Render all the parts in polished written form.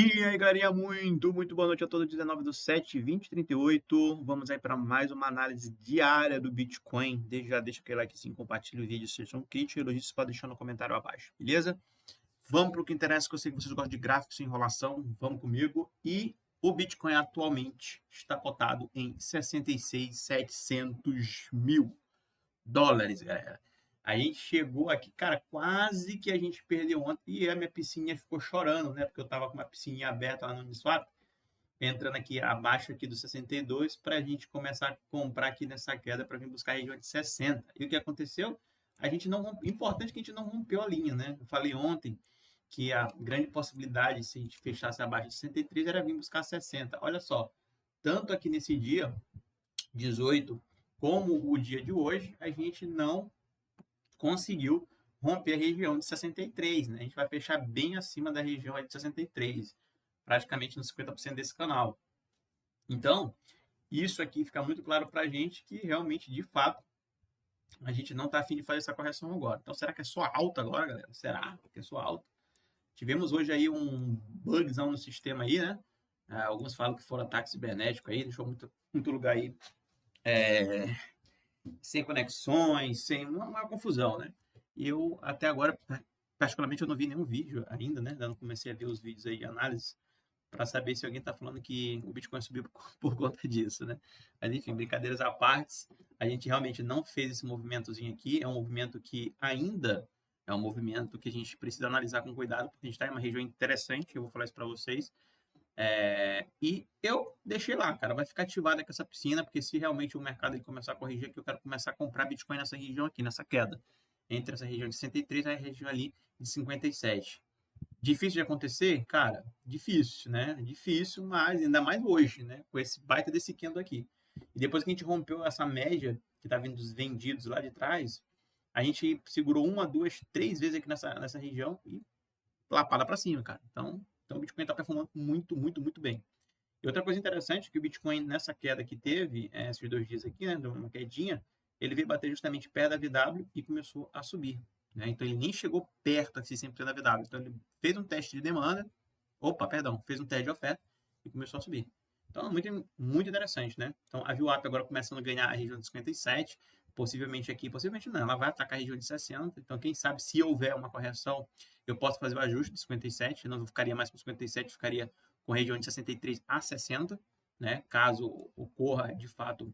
E aí, galerinha, muito boa noite a todos. 19/7/2038. Vamos aí para mais uma análise diária do Bitcoin. Desde já deixa aquele like, sim, compartilha o vídeo, se vocês são críticos, elogios, pode deixar no comentário abaixo, beleza? Vamos para o que interessa, que eu sei que vocês gostam de gráficos sem enrolação. Vamos comigo. E o Bitcoin atualmente está cotado em 66.700 mil dólares, galera. A gente chegou aqui, cara, quase que a gente perdeu ontem e a minha piscininha ficou chorando, né? Porque eu tava com uma piscininha aberta lá no Uniswap, entrando aqui abaixo aqui do 62 para a gente começar a comprar aqui nessa queda para vir buscar a região de 60. E o que aconteceu? A gente não importante que a gente não rompeu a linha, né? Eu falei ontem que a grande possibilidade, se a gente fechasse abaixo de 63, era vir buscar 60. Olha só, tanto aqui nesse dia 18 como o dia de hoje, a gente não conseguiu romper a região de 63, né? A gente vai fechar bem acima da região de 63, praticamente nos 50% desse canal. Então, isso aqui fica muito claro para a gente que realmente, de fato, a gente não está afim de fazer essa correção agora. Então, será que é só alta agora, galera? Será que é só alta? Tivemos hoje aí um bugzão no sistema aí, né? Alguns falam que foram ataque cibernético aí, deixou muito lugar aí sem conexões, sem uma confusão, né? E eu, até agora, particularmente, eu não vi nenhum vídeo ainda, né? Eu não comecei a ver os vídeos aí de análise para saber se alguém está falando que o Bitcoin subiu por conta disso, né? Mas, enfim, brincadeiras à parte, a gente realmente não fez esse movimentozinho aqui. É um movimento que ainda é um movimento que a gente precisa analisar com cuidado, porque a gente está em uma região interessante, eu vou falar isso para vocês. E eu deixei lá, cara, vai ficar ativada com essa piscina, porque se realmente o mercado ele começar a corrigir aqui, eu quero começar a comprar Bitcoin nessa região aqui, nessa queda, entre essa região de 63 e a região ali de 57. Difícil de acontecer? Cara, difícil, né? Difícil, mas ainda mais hoje, né? Com esse baita desse candle aqui. E depois que a gente rompeu essa média que tá vindo dos vendidos lá de trás, a gente segurou uma, duas, três vezes aqui nessa região e lapada para cima, cara. Então o Bitcoin está performando muito bem. E outra coisa interessante é que o Bitcoin, nessa queda que teve, esses 2 dias aqui, né, uma quedinha, ele veio bater justamente perto da VW e começou a subir. Né? Então ele nem chegou perto assim, 100% da VW. Então ele fez um teste de demanda, fez um teste de oferta e começou a subir. Então é muito interessante, né? Então a VWAP agora começando a ganhar a região de 57, possivelmente aqui, possivelmente não, ela vai atacar a região de 60. Então quem sabe se houver uma correção, eu posso fazer o ajuste de 57, não ficaria mais com 57, ficaria com a região de 63 a 60, né? Caso ocorra de fato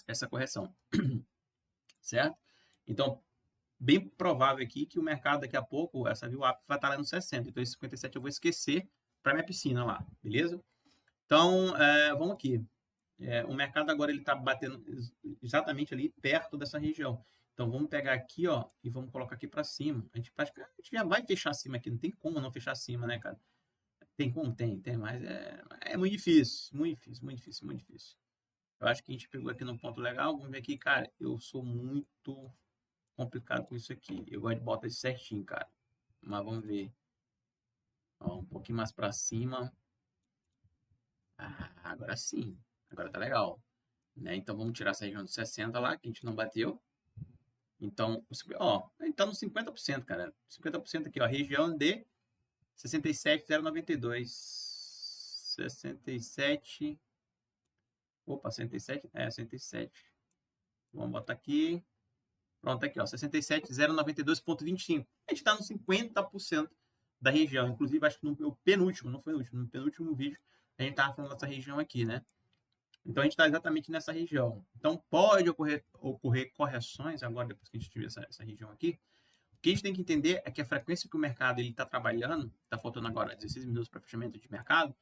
essa correção, certo? Então, bem provável aqui que o mercado daqui a pouco, essa VWAP vai estar lá no 60, então esse 57 eu vou esquecer para minha piscina lá, beleza? Então, vamos aqui. O mercado agora ele está batendo exatamente ali perto dessa região. Então, vamos pegar aqui, ó, e vamos colocar aqui para cima. A gente praticamente já vai fechar acima aqui. Não tem como não fechar acima, né, cara? Tem como? Tem, mas é muito difícil. Muito difícil. Eu acho que a gente pegou aqui num ponto legal. Vamos ver aqui, cara. Eu sou muito complicado com isso aqui. Eu gosto de botar isso certinho, cara. Mas vamos ver. Ó, um pouquinho mais para cima. Agora sim. Agora tá legal. Né? Então vamos tirar essa região de 60 lá, que a gente não bateu. Então, ó, a gente tá no 50%, cara. 50% aqui, ó, região de 67,092. 67. Opa, 67. 67. Vamos botar aqui. Pronto, aqui, ó, 67,092,25. A gente tá no 50% da região. Inclusive, acho que no meu penúltimo, não foi no último, no penúltimo vídeo, a gente tava falando dessa região aqui, né? Então, a gente está exatamente nessa região. Então, pode ocorrer correções agora, depois que a gente tiver essa região aqui. O que a gente tem que entender é que a frequência que o mercado está trabalhando, está faltando agora 16 minutos para fechamento de mercado,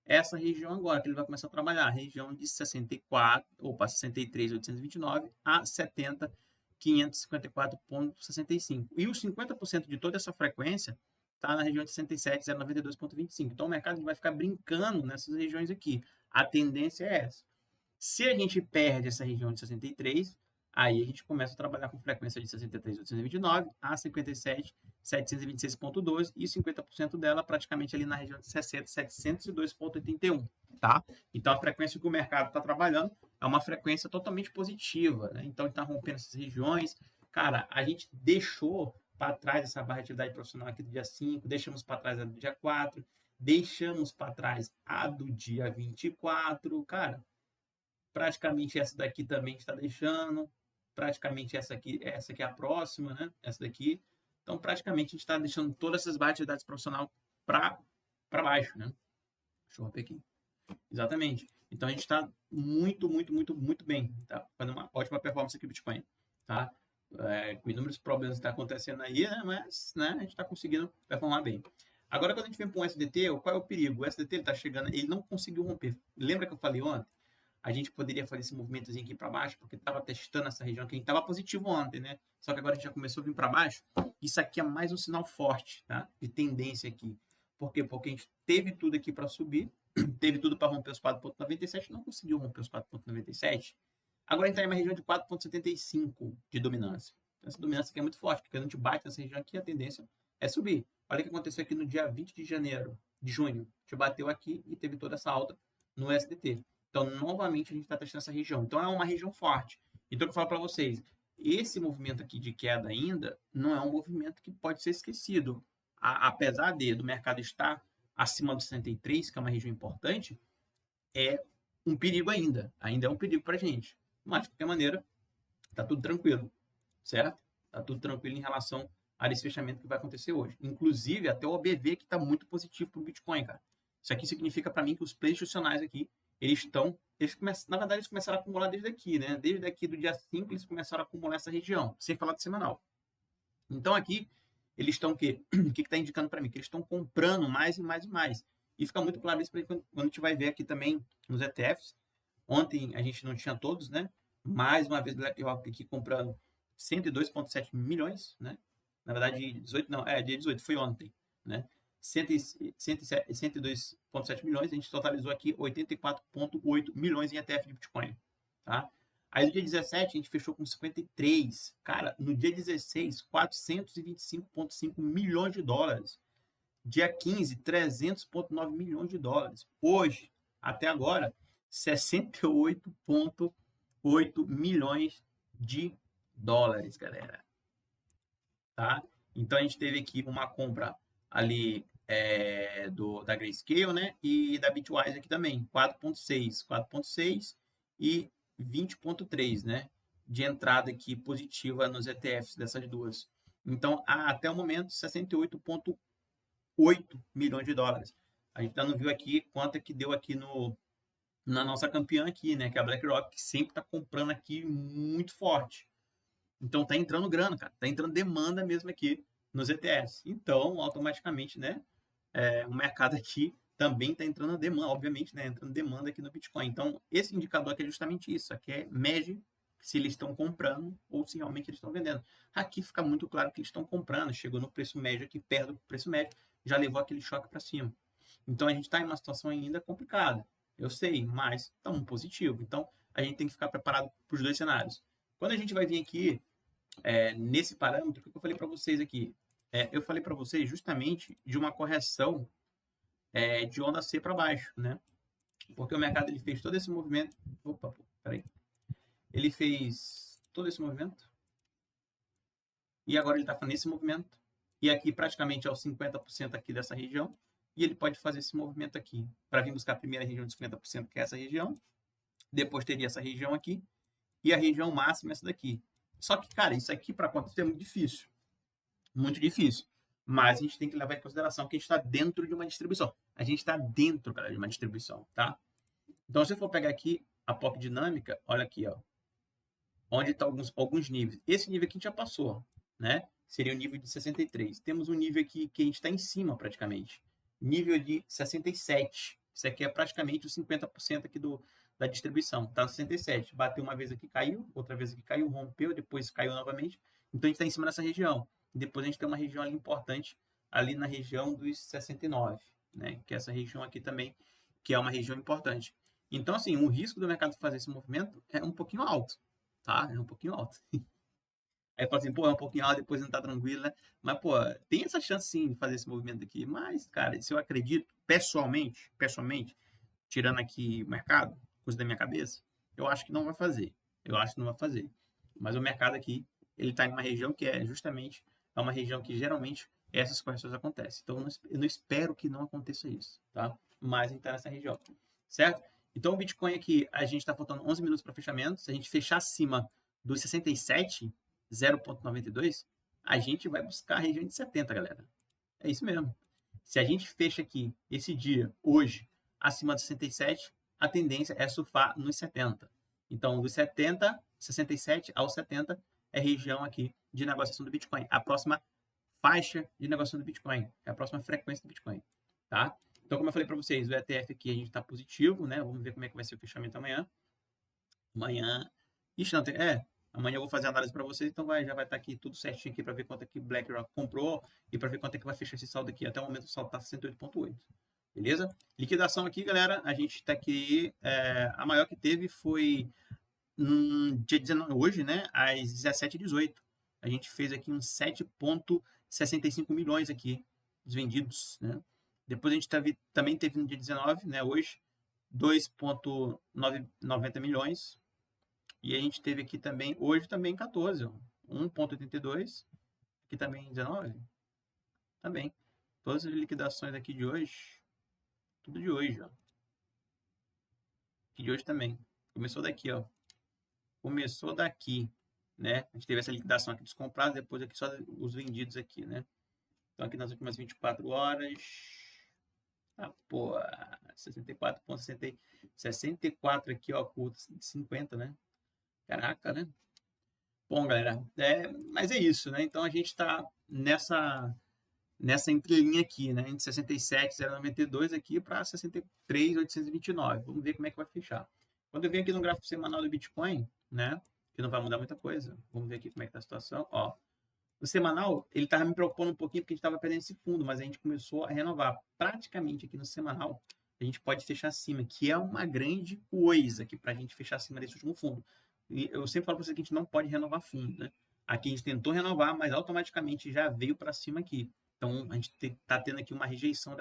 é essa região agora que ele vai começar a trabalhar, a região de 63.829 a 70.554,65. E os 50% de toda essa frequência está na região de 67.092,25. Então, o mercado vai ficar brincando nessas regiões aqui. A tendência é essa. Se a gente perde essa região de 63, aí a gente começa a trabalhar com frequência de 63.829 a 57.726,12 e 50% dela praticamente ali na região de 60.702,81, tá? Então, a frequência que o mercado está trabalhando é uma frequência totalmente positiva, né? Então, ele está rompendo essas regiões. Cara, a gente deixou para trás essa barra de atividade profissional aqui do dia 5, deixamos para trás a do dia 4, Deixamos para trás a do dia 24, cara. Praticamente essa daqui também está deixando. Praticamente essa aqui é a próxima, né? Essa daqui. Então, praticamente a gente está deixando todas essas barras de atividades profissional para baixo, né? Deixa eu romper aqui. Exatamente. Então a gente está muito, muito, muito, muito bem. Tá fazendo uma ótima performance aqui no Bitcoin. Tá? Com inúmeros problemas que estão acontecendo aí, né? Mas né, a gente está conseguindo performar bem. Agora, quando a gente vem para um SDT, qual é o perigo? O SDT está chegando, ele não conseguiu romper. Lembra que eu falei ontem? A gente poderia fazer esse movimentozinho aqui para baixo, porque estava testando essa região que a gente estava positivo ontem, né? Só que agora a gente já começou a vir para baixo. Isso aqui é mais um sinal forte, tá? De tendência aqui. Por quê? Porque a gente teve tudo aqui para subir, teve tudo para romper os 4,97, não conseguiu romper os 4,97. Agora a gente está em uma região de 4,75 de dominância. Então, essa dominância aqui é muito forte, porque quando a gente bate nessa região aqui, a tendência é subir. Olha o que aconteceu aqui no dia 20 de janeiro, de junho. A gente bateu aqui e teve toda essa alta no SDT. Então, novamente, a gente está testando essa região. Então, é uma região forte. Então, eu falo para vocês, esse movimento aqui de queda ainda não é um movimento que pode ser esquecido. Apesar do mercado estar acima do 63, que é uma região importante, é um perigo ainda. Ainda é um perigo para a gente. Mas, de qualquer maneira, está tudo tranquilo, certo? Está tudo tranquilo em relação a esse fechamento que vai acontecer hoje. Inclusive, até o OBV que está muito positivo para o Bitcoin, cara. Isso aqui significa para mim que os players institucionais aqui, na verdade, eles começaram a acumular desde aqui, né? Desde aqui do dia 5, eles começaram a acumular essa região, sem falar de semanal. Então, aqui, eles estão o quê? O que está indicando para mim? Que eles estão comprando mais e mais e mais. E fica muito claro isso quando a gente vai ver aqui também nos ETFs. Ontem a gente não tinha todos, né? Mais uma vez, BlackRock aqui comprando 102,7 milhões, né? Na verdade, 18 não, dia 18, foi ontem, né? 102,7 milhões, a gente totalizou aqui 84,8 milhões em ETF de Bitcoin, tá? Aí no dia 17 a gente fechou com 53. Cara, no dia 16, 425,5 milhões de dólares. Dia 15, 300,9 milhões de dólares. Hoje, até agora, 68,8 milhões de dólares, galera. Tá? Então a gente teve aqui uma compra ali da Grayscale, né? E da Bitwise aqui também, 4,6 e 20,3, né? De entrada aqui positiva nos ETFs dessas duas. Então, até o momento, 68,8 milhões de dólares. A gente ainda não viu aqui quanto é que deu aqui na nossa campeã aqui, né? Que é a BlackRock, que sempre está comprando aqui muito forte. Então, tá entrando grana, cara. Tá entrando demanda mesmo aqui nos ETFs. Então, automaticamente, né? O mercado aqui também está entrando demanda, obviamente, né? Entrando demanda aqui no Bitcoin. Então, esse indicador aqui é justamente isso. Aqui mede se eles estão comprando ou se realmente eles estão vendendo. Aqui fica muito claro que eles estão comprando. Chegou no preço médio aqui, perto do preço médio, já levou aquele choque para cima. Então, a gente está em uma situação ainda complicada. Eu sei, mas estamos positivo. Então, a gente tem que ficar preparado para os dois cenários. Quando a gente vai vir aqui nesse parâmetro, o que eu falei para vocês aqui? Eu falei para vocês justamente de uma correção de onda C para baixo, né? Porque o mercado ele fez todo esse movimento. Opa, peraí. Ele fez todo esse movimento. E agora ele está fazendo esse movimento. E aqui praticamente é os 50% aqui dessa região. E ele pode fazer esse movimento aqui para vir buscar a primeira região de 50%, que é essa região. Depois teria essa região aqui. E a região máxima essa daqui. Só que, cara, isso aqui para acontecer é muito difícil. Muito difícil. Mas a gente tem que levar em consideração que a gente está dentro de uma distribuição. A gente está dentro, cara, de uma distribuição, tá? Então, se eu for pegar aqui a POC dinâmica, olha aqui, ó. Onde estão alguns níveis. Esse nível aqui a gente já passou, né? Seria o nível de 63. Temos um nível aqui que a gente está em cima, praticamente. Nível de 67. Isso aqui é praticamente os 50% aqui da distribuição. Está 67. Bateu uma vez aqui, caiu. Outra vez aqui caiu, rompeu. Depois caiu novamente. Então, a gente está em cima dessa região. Depois, a gente tem uma região ali importante, ali na região dos 69, né? Que é essa região aqui também, que é uma região importante. Então, assim, o risco do mercado fazer esse movimento é um pouquinho alto, tá? É um pouquinho alto. Aí fala assim, pô, é um pouquinho alto, depois não tá tranquilo, né? Mas, pô, tem essa chance sim de fazer esse movimento aqui. Mas, cara, se eu acredito, pessoalmente, tirando aqui o mercado, coisa da minha cabeça, eu acho que não vai fazer. Eu acho que não vai fazer. Mas o mercado aqui, ele tá em uma região que é justamente uma região que geralmente essas correções acontecem. Então, eu não espero que não aconteça isso, tá? Mas a gente está nessa região, certo? Então, o Bitcoin aqui, a gente está faltando 11 minutos para fechamento. Se a gente fechar acima dos 67, 0,92, a gente vai buscar a região de 70, galera. É isso mesmo. Se a gente fecha aqui, esse dia, hoje, acima de 67, a tendência é surfar nos 70. Então, dos 70, 67 aos 70 é região aqui de negociação do Bitcoin. A próxima faixa de negociação do Bitcoin, é a próxima frequência do Bitcoin, tá? Então, como eu falei para vocês, o ETF aqui a gente está positivo, né? Vamos ver como é que vai ser o fechamento amanhã. Amanhã... Ixi, não tem... Amanhã eu vou fazer a análise para vocês, então já vai estar aqui tudo certinho aqui para ver quanto é que BlackRock comprou e para ver quanto é que vai fechar esse saldo aqui. Até o momento o saldo está 108,8. Beleza? Liquidação aqui, galera, a gente está aqui, a maior que teve foi dia 19, hoje, né, às 17h18. A gente fez aqui uns 7,65 milhões aqui, vendidos, né? Depois a gente também teve no dia 19, né, hoje, 2,90 milhões. E a gente teve aqui também, hoje também 14, 1,82. Aqui também 19. Também. Todas as liquidações aqui de hoje, tudo de hoje, ó. Aqui de hoje também. Começou daqui, ó. Começou daqui, né? A gente teve essa liquidação aqui dos comprados, depois aqui só os vendidos aqui, né? Então aqui nas últimas 24 horas... Ah, pô, 64,60, 64 aqui, ó, curto, 50, né? Caraca, né? Bom, galera, mas é isso, né? Então a gente está nessa entrelinha aqui, né? Entre 67,092 aqui para 63,829. Vamos ver como é que vai fechar. Quando eu venho aqui no gráfico semanal do Bitcoin, né? Que não vai mudar muita coisa. Vamos ver aqui como é que tá a situação. Ó, o semanal, ele estava me preocupando um pouquinho porque a gente estava perdendo esse fundo, mas a gente começou a renovar. Praticamente aqui no semanal, a gente pode fechar acima, que é uma grande coisa aqui para a gente fechar acima desse último fundo. E eu sempre falo para você que a gente não pode renovar fundo, né? Aqui a gente tentou renovar, mas automaticamente já veio para cima aqui. Então, a gente está tendo aqui uma rejeição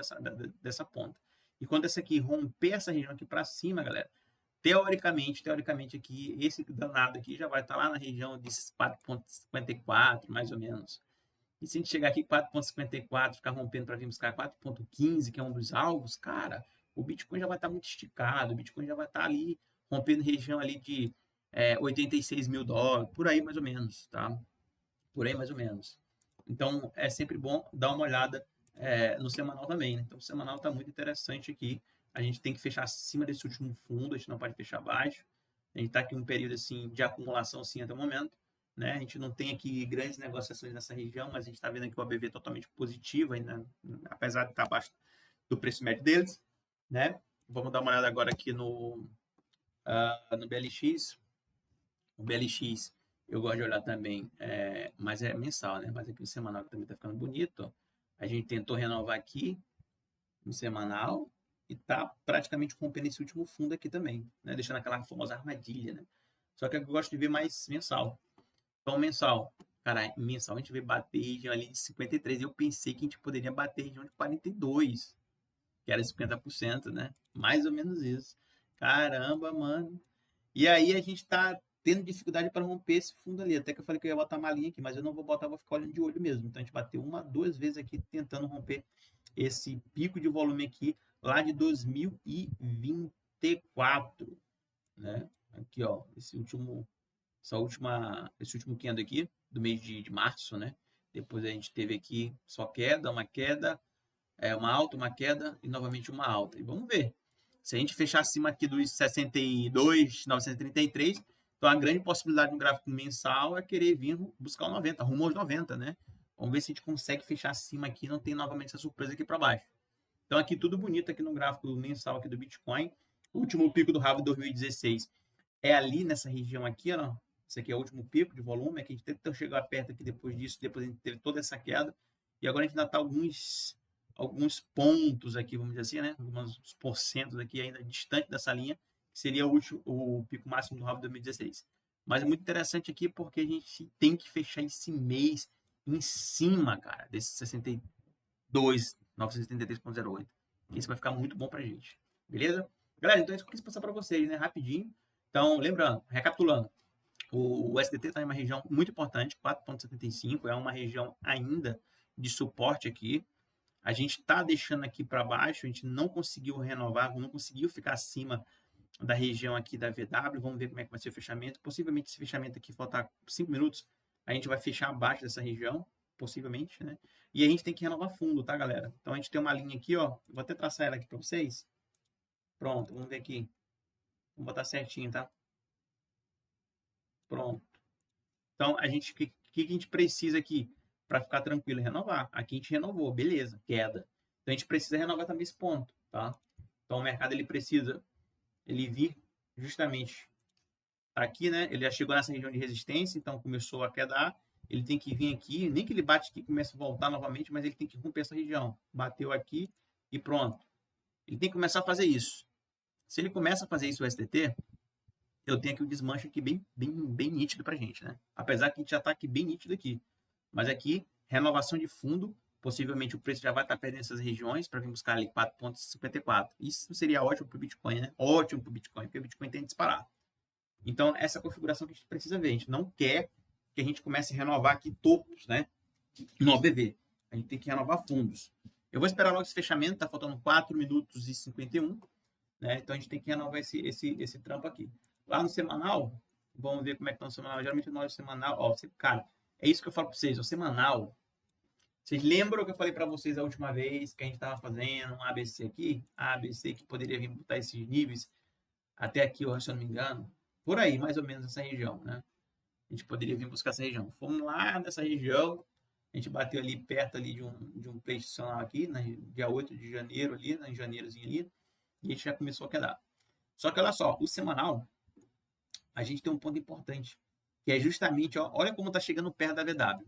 dessa ponta. E quando essa aqui romper essa região aqui para cima, galera, teoricamente aqui, esse danado aqui já vai estar lá na região de 4,54, mais ou menos. E se a gente chegar aqui 4,54, ficar rompendo para vir buscar 4,15, que é um dos alvos, cara, o Bitcoin já vai estar muito esticado, o Bitcoin já vai estar ali rompendo região ali de 86 mil dólares, por aí mais ou menos, tá? Por aí mais ou menos. Então, é sempre bom dar uma olhada no semanal também, né? Então, o semanal está muito interessante aqui. A gente tem que fechar acima desse último fundo, a gente não pode fechar abaixo. A gente está aqui em um período assim, de acumulação sim, até o momento. Né? A gente não tem aqui grandes negociações nessa região, mas a gente está vendo aqui o ABV totalmente positivo, ainda, apesar de estar abaixo do preço médio deles. Né? Vamos dar uma olhada agora aqui no BLX. O BLX eu gosto de olhar também, mas é mensal, né? Mas aqui no semanal também está ficando bonito. Ó. A gente tentou renovar aqui no semanal e tá praticamente rompendo esse último fundo aqui também, né? Deixando aquela famosa armadilha, né? Só que eu gosto de ver mais mensal. Então, mensal. Cara, mensal a gente vê bater região ali de 53. Eu pensei que a gente poderia bater região de 42, que era 50%, né? Mais ou menos isso. Caramba, mano. E aí a gente tá tendo dificuldade para romper esse fundo ali. Até que eu falei que eu ia botar uma linha aqui, mas eu não vou botar, vou ficar olhando de olho mesmo. Então a gente bateu 2 vezes aqui tentando romper esse pico de volume aqui lá de 2024, né? Aqui, ó, esse último candle aqui do mês de março, né? Depois a gente teve aqui só queda, uma alta, uma queda e novamente uma alta. E vamos ver. Se a gente fechar acima aqui dos 62,933, então a grande possibilidade no gráfico mensal é querer vir buscar o 90, rumo aos 90, né? Vamos ver se a gente consegue fechar acima aqui, não tem novamente essa surpresa aqui para baixo. Então aqui tudo bonito aqui no gráfico mensal aqui do Bitcoin. O último pico do rabo de 2016 é ali nessa região aqui, ó. Esse aqui é o último pico de volume, que a gente tentou chegar perto aqui depois disso, depois a gente teve toda essa queda. E agora a gente ainda está alguns pontos aqui, vamos dizer assim, né? Alguns porcentos aqui ainda distante dessa linha, que seria o pico máximo do rabo de 2016. Mas é muito interessante aqui porque a gente tem que fechar esse mês em cima, cara, desse 62.973,08. Isso vai ficar muito bom pra gente. Beleza? Galera, então é isso que eu quis passar para vocês, né? Rapidinho. Então, lembrando, recapitulando, o SDT está em uma região muito importante, 4,75, é uma região ainda de suporte aqui. A gente está deixando aqui para baixo, a gente não conseguiu renovar, não conseguiu ficar acima da região aqui da VW. Vamos ver como é que vai ser o fechamento. Possivelmente esse fechamento aqui, faltar 5 minutos, a gente vai fechar abaixo dessa região, possivelmente, né? E a gente tem que renovar fundo, tá, galera? Então a gente tem uma linha aqui, ó. Vou até traçar ela aqui para vocês. Pronto, vamos ver aqui. Vou botar certinho, tá? Pronto. Então, o que a gente precisa aqui para ficar tranquilo? Renovar. Aqui a gente renovou, beleza, queda. Então, a gente precisa renovar também esse ponto, tá? Então, o mercado ele precisa vir justamente aqui, né? Ele já chegou nessa região de resistência, então começou a quedar. Ele tem que vir aqui, nem que ele bate aqui e comece a voltar novamente, mas ele tem que romper essa região. Bateu aqui e pronto. Ele tem que começar a fazer isso. Se ele começa a fazer isso o STT, eu tenho aqui o desmanche aqui bem nítido pra gente, né? Apesar que a gente já tá aqui bem nítido aqui. Mas aqui, renovação de fundo, possivelmente o preço já vai estar perdendo essas regiões para vir buscar ali 4,54. Isso seria ótimo para o Bitcoin, né? Ótimo para o Bitcoin, porque o Bitcoin tem que disparar. Então, essa configuração que a gente precisa ver. A gente não quer que a gente comece a renovar aqui topos, né? No OBV. A gente tem que renovar fundos. Eu vou esperar logo esse fechamento, tá faltando 4 minutos e 51, né? Então, a gente tem que renovar esse trampo aqui. Lá no semanal, vamos ver como é que está no semanal. Geralmente, no semanal, ó, cara, é isso que eu falo para vocês, o semanal. Vocês lembram que eu falei para vocês a última vez que a gente estava fazendo um ABC aqui? ABC que poderia vir botar esses níveis até aqui, se eu não me engano. Por aí, mais ou menos, essa região, né? A gente poderia vir buscar essa região. Fomos lá nessa região, a gente bateu ali perto ali de um preço institucional aqui, dia 8 de janeiro ali, em janeirozinho ali, e a gente já começou a quedar. Só que olha só, o semanal, a gente tem um ponto importante, que é justamente, ó, olha como está chegando perto da VW.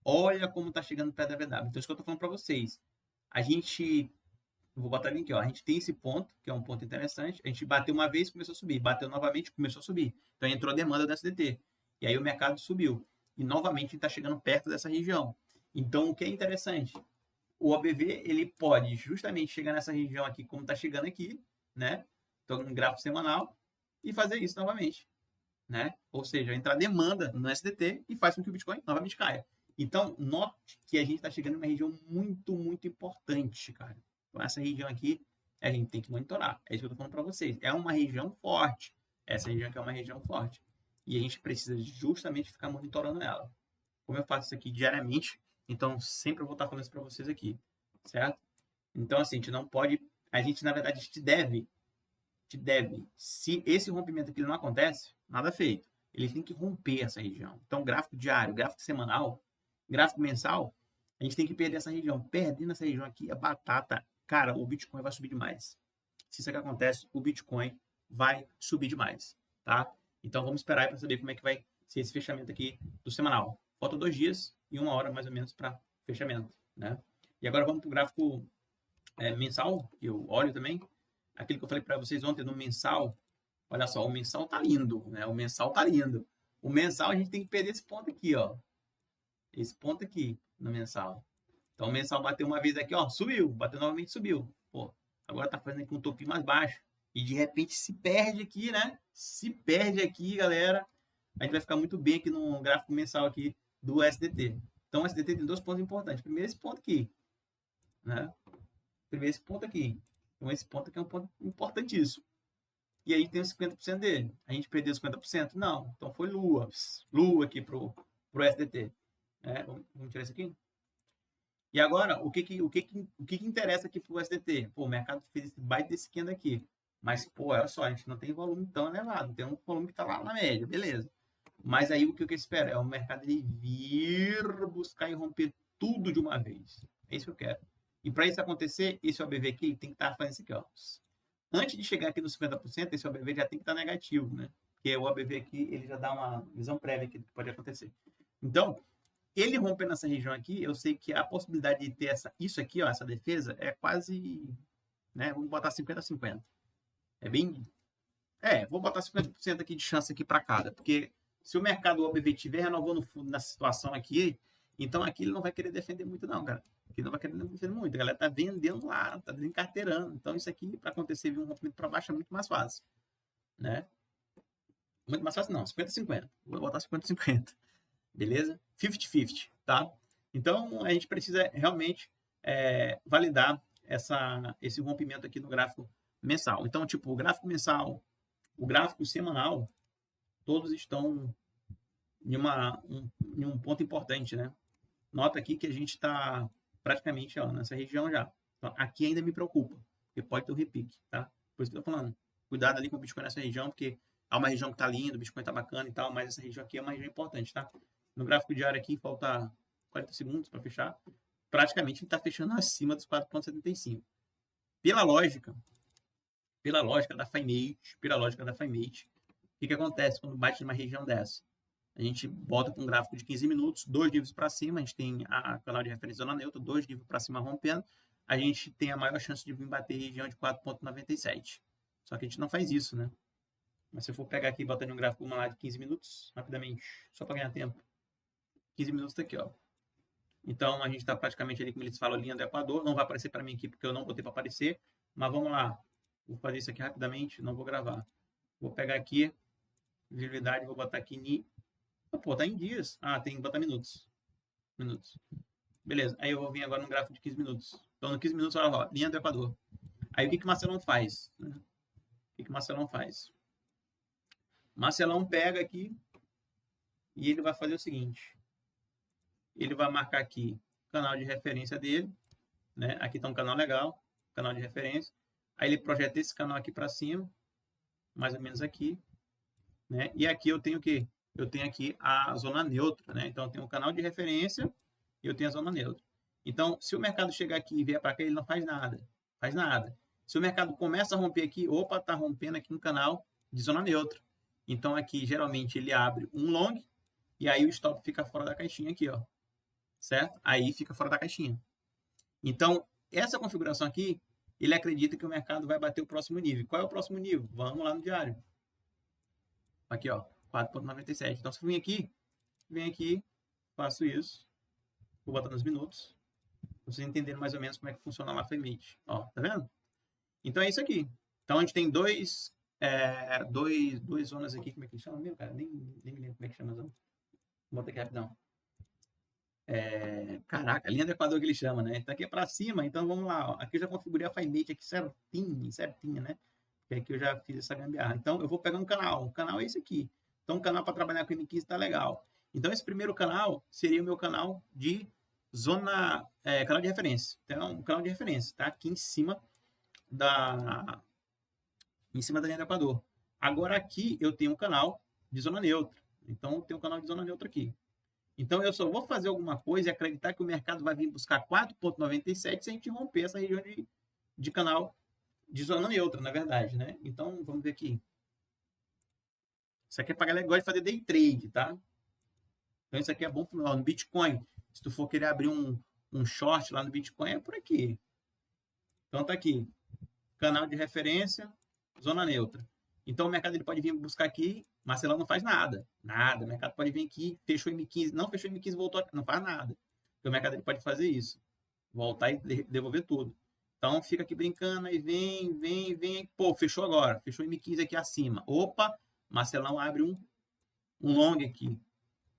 Olha como está chegando perto da VW. Então, isso que eu estou falando para vocês. A gente, vou botar aqui, ó, a gente tem esse ponto, que é um ponto interessante. A gente bateu uma vez, começou a subir. Bateu novamente, começou a subir. Então, entrou a demanda da SDT. E aí o mercado subiu. E, novamente, a gente está chegando perto dessa região. Então, o que é interessante? O OBV, ele pode justamente chegar nessa região aqui, como está chegando aqui, né? Então, um gráfico semanal, e fazer isso novamente, né? Ou seja, entrar demanda no SDT e faz com que o Bitcoin novamente caia. Então, note que a gente está chegando em uma região muito, muito importante, cara. Então, essa região aqui, a gente tem que monitorar. É isso que eu estou falando para vocês. É uma região forte. Essa região aqui é uma região forte. E a gente precisa justamente ficar monitorando ela. Como eu faço isso aqui diariamente, então sempre eu vou estar falando isso para vocês aqui, certo? Então, assim, a gente não pode... A gente, na verdade, te deve. Se esse rompimento aqui não acontece, nada feito. Ele tem que romper essa região. Então, gráfico diário, gráfico semanal, gráfico mensal, a gente tem que perder essa região. Perdendo essa região aqui, a batata, cara, o Bitcoin vai subir demais. Se isso aqui acontece, o Bitcoin vai subir demais, tá? Então, vamos esperar para saber como é que vai ser esse fechamento aqui do semanal. Faltam 2 dias e 1 hora, mais ou menos, para fechamento, né? E agora vamos para o gráfico mensal, que eu olho também. Aquilo que eu falei para vocês ontem no mensal. Olha só, o mensal tá lindo, né? O mensal tá lindo. O mensal a gente tem que perder esse ponto aqui, ó. Esse ponto aqui no mensal. Então o mensal bateu uma vez aqui, ó, subiu, bateu novamente, subiu. Pô, agora tá fazendo aqui um topinho mais baixo. E de repente se perde aqui, né? Se perde aqui, galera. A gente vai ficar muito bem aqui no gráfico mensal aqui do SDT. Então o SDT tem 2 pontos importantes. Primeiro esse ponto aqui, né? Primeiro esse ponto aqui. Então esse ponto aqui é um ponto importantíssimo. E aí tem os 50% dele. A gente perdeu os 50%? Não. Então foi lua. Lua aqui pro SDT. Vamos tirar isso aqui? E agora, o que interessa aqui pro SDT? Pô, o mercado fez esse baita desse candle aqui. Mas, pô, olha só, a gente não tem volume tão elevado. Tem um volume que tá lá na média, beleza. Mas aí o que eu espero? É o mercado ele vir buscar e romper tudo de uma vez. É isso que eu quero. E para isso acontecer, esse OBV aqui tem que estar fazendo isso aqui, ó. Antes de chegar aqui nos 50%, esse OBV já tem que estar negativo, né? Porque o OBV aqui, ele já dá uma visão prévia aqui do que pode acontecer. Então, ele rompendo essa região aqui, eu sei que a possibilidade de ter isso aqui, ó, essa defesa, é quase, né? Vamos botar 50-50. É bem... vou botar 50% aqui de chance aqui para cada, porque se o mercado OBV estiver renovando fundo nessa situação aqui, então aqui ele não vai querer defender muito não, cara. Aqui não vai querer defender muito. A galera tá vendendo lá, tá encarteirando. Então isso aqui, para acontecer vir um rompimento para baixo, é muito mais fácil, né? Muito mais fácil não, 50-50. Vou botar 50-50. Beleza? 50-50, tá? Então, a gente precisa realmente validar esse rompimento aqui no gráfico mensal. Então, tipo, o gráfico mensal, o gráfico semanal, todos estão em um ponto importante, né? Nota aqui que a gente está praticamente nessa região já. Então, aqui ainda me preocupa, porque pode ter um repique, tá? Por isso que eu tô falando. Cuidado ali com o Bitcoin nessa região, porque é uma região que tá linda, o Bitcoin tá bacana e tal, mas essa região aqui é uma região importante, tá? No gráfico diário aqui, falta 40 segundos para fechar. Praticamente ele está fechando acima dos 4,75. Pela lógica da FiMate, o que acontece quando bate numa região dessa? A gente bota com um gráfico de 15 minutos, 2 níveis para cima, a gente tem a canal de referência zona neutra, 2 níveis para cima rompendo, a gente tem a maior chance de vir bater região de 4,97. Só que a gente não faz isso, né? Mas se eu for pegar aqui e botar em um gráfico uma lá de 15 minutos, rapidamente, só para ganhar tempo. 15 minutos está aqui, ó. Então, a gente está praticamente ali, como eles falam, linha do Equador. Não vai aparecer para mim aqui, porque eu não botei para aparecer. Mas vamos lá. Vou fazer isso aqui rapidamente, não vou gravar. Vou pegar aqui, visibilidade, vou botar aqui em... Pô, tá em dias. Ah, tem que botar minutos. Beleza. Aí eu vou vir agora no gráfico de 15 minutos. Então, no 15 minutos, olha lá, linha do Equador. Aí, o que o Marcelão faz? O que o Marcelão faz? Marcelão pega aqui e ele vai fazer o seguinte. Ele vai marcar aqui o canal de referência dele, né? Aqui está um canal legal, canal de referência. Aí ele projeta esse canal aqui para cima, mais ou menos aqui, né? E aqui eu tenho o quê? Eu tenho aqui a zona neutra, né? Então eu tenho o canal de referência e eu tenho a zona neutra. Então, se o mercado chegar aqui e vier para cá, ele não faz nada. Faz nada. Se o mercado começa a romper aqui, opa, tá rompendo aqui um canal de zona neutra. Então aqui, geralmente, ele abre um long e aí o stop fica fora da caixinha aqui, ó. Certo? Aí fica fora da caixinha. Então, essa configuração aqui, ele acredita que o mercado vai bater o próximo nível. Qual é o próximo nível? Vamos lá no diário. Aqui, ó, 4,97. Então, se eu vem aqui, faço isso. Vou botar nos minutos. Pra vocês entenderem mais ou menos como é que funciona lá a FiMate. Ó, tá vendo? Então, é isso aqui. Então, a gente tem duas zonas aqui. Como é que chama mesmo, cara? Nem me lembro como é que chama a zona. Vou botar aqui rapidão. Caraca, a linha do Equador que ele chama, né? Então aqui é para cima, então vamos lá. Ó. Aqui eu já configurei a FiMate aqui certinha, né? Porque aqui eu já fiz essa gambiarra. Então eu vou pegar um canal. O canal é esse aqui. Então o canal para trabalhar com M15 tá legal. Então esse primeiro canal seria o meu canal de zona, canal de referência. Então um canal de referência, tá? Aqui em cima da linha do Equador. Agora aqui eu tenho um canal de zona neutra. Então eu tenho um canal de zona neutra aqui. Então, eu só vou fazer alguma coisa e acreditar que o mercado vai vir buscar 4,97 se a gente romper essa região de canal de zona neutra, na verdade, né? Então, vamos ver aqui. Isso aqui é para galera que gosta de fazer day trade, tá? Então, isso aqui é bom no Bitcoin. Se tu for querer abrir um short lá no Bitcoin, é por aqui. Então, tá aqui. Canal de referência, zona neutra. Então, o mercado ele pode vir buscar aqui, Marcelão não faz nada. Nada. O mercado pode vir aqui, fechou M15, não fechou M15, voltou aqui, não faz nada. Porque o mercado ele pode fazer isso. Voltar e devolver tudo. Então, fica aqui brincando, aí vem. Pô, fechou agora. Fechou M15 aqui acima. Opa, Marcelão abre um long aqui.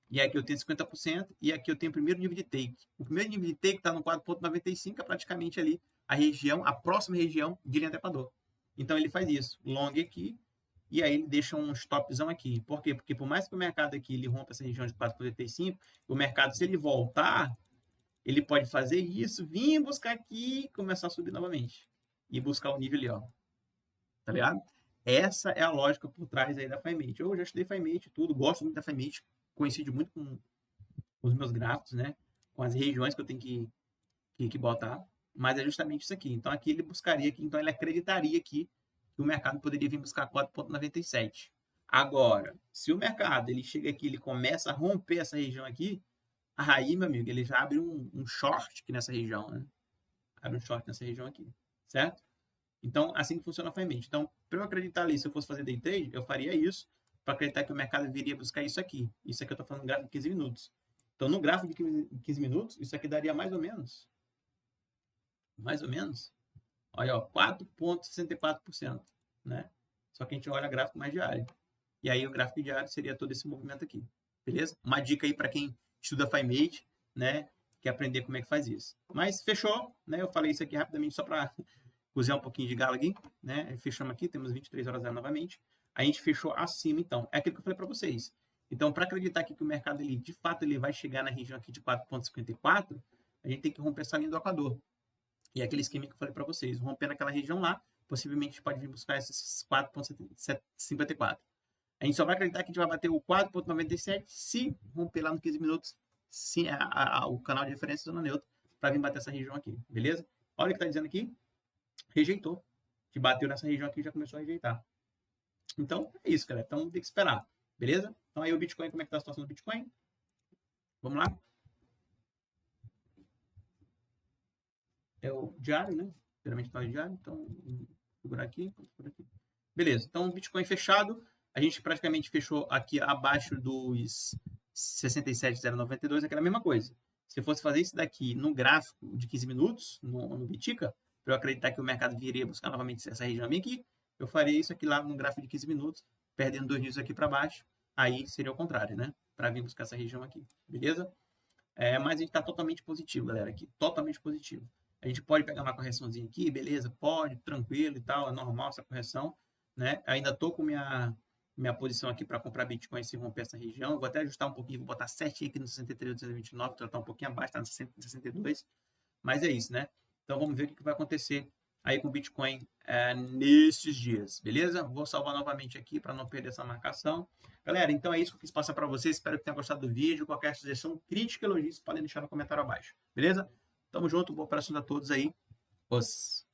E aqui eu tenho 50%, e aqui eu tenho o primeiro nível de take. O primeiro nível de take está no 4,95, é praticamente ali a próxima região de linha do Equador. Então, ele faz isso. Long aqui, e aí ele deixa um stopzão aqui. Por quê? Porque por mais que o mercado aqui ele rompa essa região de 4,85, o mercado, se ele voltar, ele pode fazer isso, vir buscar aqui e começar a subir novamente. E buscar o nível ali, ó. Tá ligado? Essa é a lógica por trás aí da FiMate. Eu já estudei FiMate tudo, gosto muito da FiMate, coincide muito com os meus gráficos, né? Com as regiões que eu tenho que botar. Mas é justamente isso aqui. Então aqui ele buscaria aqui, então ele acreditaria aqui que o mercado poderia vir buscar 4,97. Agora, se o mercado ele chega aqui, ele começa a romper essa região aqui, aí, meu amigo, ele já abre um short aqui nessa região, né? Abre um short nessa região aqui, certo? Então, assim que funciona a FiMate. Então, para eu acreditar ali, se eu fosse fazer day trade, eu faria isso para acreditar que o mercado viria buscar isso aqui. Isso aqui eu estou falando no gráfico de 15 minutos. Então, no gráfico de 15 minutos, isso aqui daria mais ou menos, olha, ó, 4,64%, né? Só que a gente olha gráfico mais diário. E aí o gráfico diário seria todo esse movimento aqui, beleza? Uma dica aí para quem estuda FiMate, né? quer aprender como é que faz isso. Mas fechou, né? Eu falei isso aqui rapidamente só para cozinhar um pouquinho de galo aqui, né? Fechamos aqui, temos 23 horas novamente. A gente fechou acima, então. É aquilo que eu falei para vocês. Então, para acreditar aqui que o mercado, ele, de fato, ele vai chegar na região aqui de 4,54, a gente tem que romper essa linha do equador. E aquele esquema que eu falei para vocês, rompendo aquela região lá, possivelmente a gente pode vir buscar esses 4,54. A gente só vai acreditar que a gente vai bater o 4,97 se romper lá no 15 minutos se o canal de referência zona neutra para vir bater essa região aqui, beleza? Olha o que está dizendo aqui, rejeitou. Que bateu nessa região aqui já começou a rejeitar. Então, é isso, cara. Então, tem que esperar, beleza? Então, aí o Bitcoin, como é que tá a situação do Bitcoin? Vamos lá? É o diário, né? Geralmente tá o diário, então, vou segurar aqui. Beleza, então, Bitcoin fechado. A gente praticamente fechou aqui abaixo dos 67,092, aquela mesma coisa. Se eu fosse fazer isso daqui no gráfico de 15 minutos, no Bitica, para eu acreditar que o mercado viria buscar novamente essa região aqui, eu faria isso aqui lá no gráfico de 15 minutos, perdendo 2 níveis aqui para baixo, aí seria o contrário, né? Para vir buscar essa região aqui, beleza? Mas a gente está totalmente positivo, galera, aqui, totalmente positivo. A gente pode pegar uma correçãozinha aqui, beleza? Pode, tranquilo e tal, é normal essa correção, né? Ainda estou com minha posição aqui para comprar Bitcoin se romper essa região. Eu vou até ajustar um pouquinho, vou botar certinho aqui no 63,229, tratar um pouquinho abaixo, está no 62. Mas é isso, né? Então vamos ver o que vai acontecer aí com o Bitcoin nesses dias, beleza? Vou salvar novamente aqui para não perder essa marcação. Galera, então é isso que eu quis passar para vocês. Espero que tenham gostado do vídeo. Qualquer sugestão, crítica, elogio, podem deixar no comentário abaixo, beleza? Tamo junto, boa operação a todos aí. Os